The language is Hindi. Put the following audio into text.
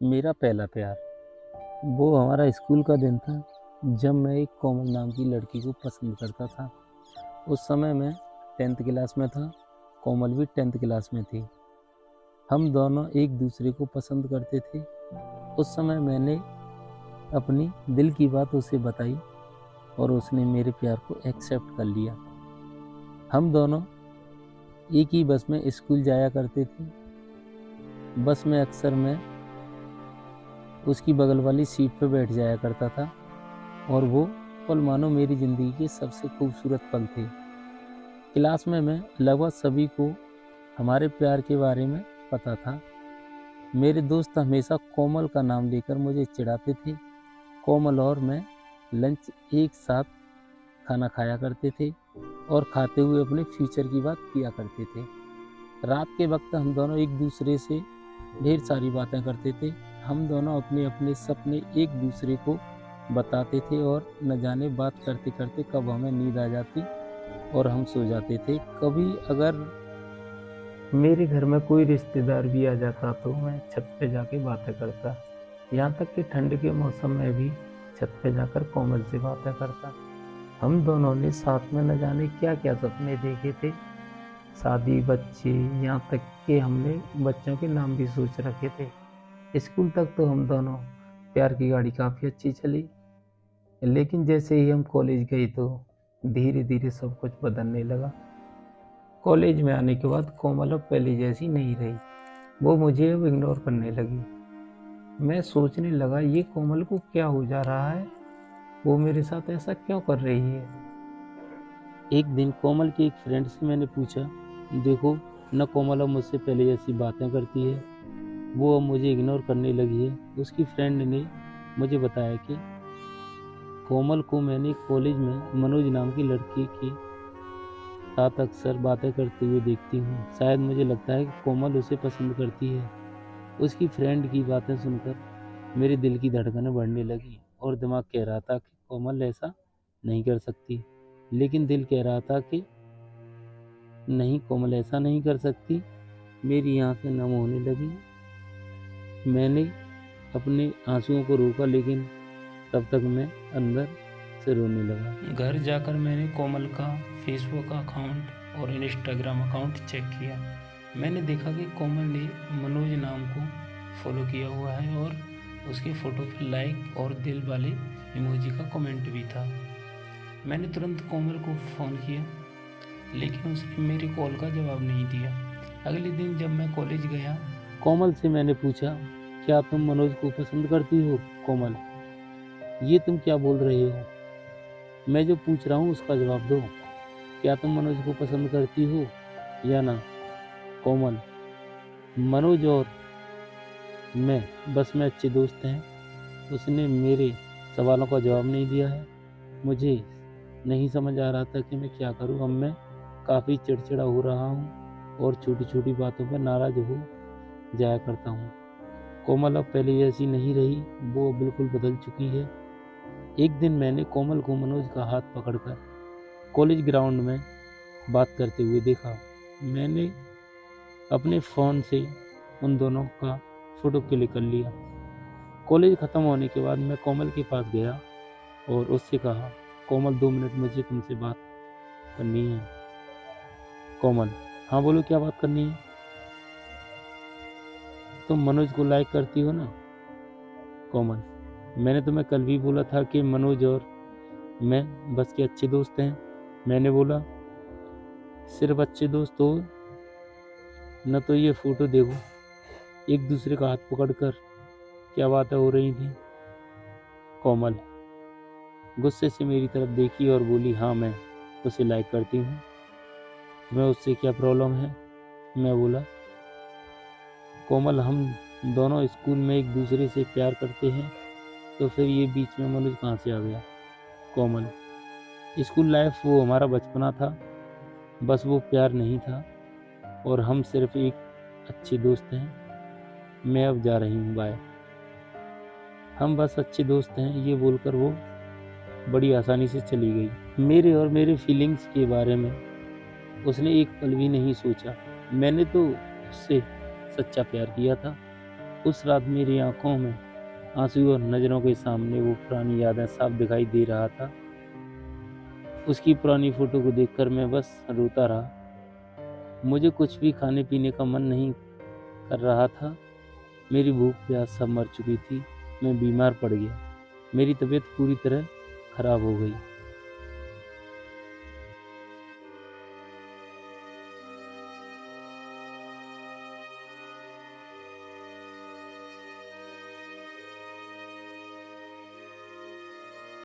मेरा पहला प्यार। वो हमारा स्कूल का दिन था जब मैं एक कोमल नाम की लड़की को पसंद करता था। उस समय मैं 10th क्लास में था, कोमल भी 10th क्लास में थी। हम दोनों एक दूसरे को पसंद करते थे। उस समय मैंने अपनी दिल की बात उसे बताई और उसने मेरे प्यार को एक्सेप्ट कर लिया। हम दोनों एक ही बस में स्कूल जाया करते थे। बस में अक्सर मैं उसकी बगल वाली सीट पर बैठ जाया करता था और वो पल मानो मेरी ज़िंदगी के सबसे खूबसूरत पल थे। क्लास में मैं लगभग सभी को हमारे प्यार के बारे में पता था। मेरे दोस्त हमेशा कोमल का नाम लेकर मुझे चिढ़ाते थे। कोमल और मैं लंच एक साथ खाना खाया करते थे और खाते हुए अपने फ्यूचर की बात किया करते थे। रात के वक्त हम दोनों एक दूसरे से ढेर सारी बातें करते थे। हम दोनों अपने अपने सपने एक दूसरे को बताते थे और न जाने बात करते करते कब हमें नींद आ जाती और हम सो जाते थे। कभी अगर मेरे घर में कोई रिश्तेदार भी आ जाता तो मैं छत पे जाके बातें करता। यहाँ तक कि ठंड के मौसम में भी छत पे जाकर कोमल से बातें करता। हम दोनों ने साथ में न जाने क्या क्या सपने देखे थे, शादी, बच्चे, यहाँ तक कि हमने बच्चों के नाम भी सोच रखे थे। स्कूल तक तो हम दोनों प्यार की गाड़ी काफ़ी अच्छी चली, लेकिन जैसे ही हम कॉलेज गए तो धीरे धीरे सब कुछ बदलने लगा। कॉलेज में आने के बाद कोमल अब पहले जैसी नहीं रही। वो मुझे अब इग्नोर करने लगी। मैं सोचने लगा ये कोमल को क्या हो जा रहा है, वो मेरे साथ ऐसा क्यों कर रही है। एक दिन कोमल के एक फ्रेंड से मैंने पूछा, देखो न कोमल अब मुझसे पहले जैसी बातें करती है, वो अब मुझे इग्नोर करने लगी है। उसकी फ्रेंड ने मुझे बताया कि कोमल को मैंने कॉलेज में मनोज नाम की लड़की के साथ अक्सर बातें करते हुए देखती हूँ। शायद मुझे लगता है कि कोमल उसे पसंद करती है। उसकी फ्रेंड की बातें सुनकर मेरे दिल की धड़कनें बढ़ने लगी और दिमाग कह रहा था कि कोमल ऐसा नहीं कर सकती, लेकिन दिल कह रहा था कि नहीं, कोमल ऐसा नहीं कर सकती। मेरी आंखें नम होने लगी। मैंने अपने आंसुओं को रोका, लेकिन तब तक मैं अंदर से रोने लगा। घर जाकर मैंने कोमल का फेसबुक अकाउंट और इंस्टाग्राम अकाउंट चेक किया। मैंने देखा कि कोमल ने मनोज नाम को फॉलो किया हुआ है और उसके फ़ोटो पर लाइक और दिल वाले इमोजी का कमेंट भी था। मैंने तुरंत कोमल को फ़ोन किया, लेकिन उसने मेरे कॉल का जवाब नहीं दिया। अगले दिन जब मैं कॉलेज गया, कोमल से मैंने पूछा, क्या तुम मनोज को पसंद करती हो? कोमल, ये तुम क्या बोल रहे हो? मैं जो पूछ रहा हूँ उसका जवाब दो। क्या तुम मनोज को पसंद करती हो या ना? कोमल, मनोज और मैं बस में अच्छे दोस्त हैं। उसने मेरे सवालों का जवाब नहीं दिया है। मुझे नहीं समझ आ रहा था कि मैं क्या करूं। अब मैं काफ़ी चिड़चिड़ा हो रहा हूं और छोटी छोटी बातों पर नाराज़ हो जाया करता हूं। कोमल अब पहले जैसी नहीं रही, वो बिल्कुल बदल चुकी है। एक दिन मैंने कोमल को मनोज का हाथ पकड़कर कॉलेज ग्राउंड में बात करते हुए देखा। मैंने अपने फ़ोन से उन दोनों का फ़ोटो क्लिक कर लिया। कॉलेज ख़त्म होने के बाद मैं कोमल के पास गया और उससे कहा, कोमल 2 मिनट मुझे तुमसे बात करनी है। कोमल, हाँ बोलो, क्या बात करनी है? तुम मनोज को लाइक करती हो ना? कोमल, मैंने तुम्हें कल भी बोला था कि मनोज और मैं बस के अच्छे दोस्त हैं। मैंने बोला, सिर्फ अच्छे दोस्त हो न? तो ये फ़ोटो देखो, एक दूसरे का हाथ पकड़कर क्या बातें हो रही थी। कोमल गुस्से से मेरी तरफ देखी और बोली, हाँ मैं उसे लाइक करती हूँ। तुम्हें उससे क्या प्रॉब्लम है? मैं बोला, कोमल हम दोनों स्कूल में एक दूसरे से प्यार करते हैं, तो फिर ये बीच में मनोज कहाँ से आ गया? कोमल, स्कूल लाइफ वो हमारा बचपना था, बस वो प्यार नहीं था और हम सिर्फ एक अच्छे दोस्त हैं। मैं अब जा रही हूँ, बाय। हम बस अच्छे दोस्त हैं, ये बोलकर वो बड़ी आसानी से चली गई। मेरे और मेरे फीलिंग्स के बारे में उसने एक पल भी नहीं सोचा। मैंने तो उससे सच्चा प्यार किया था। उस रात मेरी आंखों में आंसू और नज़रों के सामने वो पुरानी यादें साफ दिखाई दे रहा था। उसकी पुरानी फ़ोटो को देखकर मैं बस रोता रहा। मुझे कुछ भी खाने पीने का मन नहीं कर रहा था। मेरी भूख प्यास सब मर चुकी थी। मैं बीमार पड़ गया। मेरी तबीयत पूरी तरह खराब हो गई।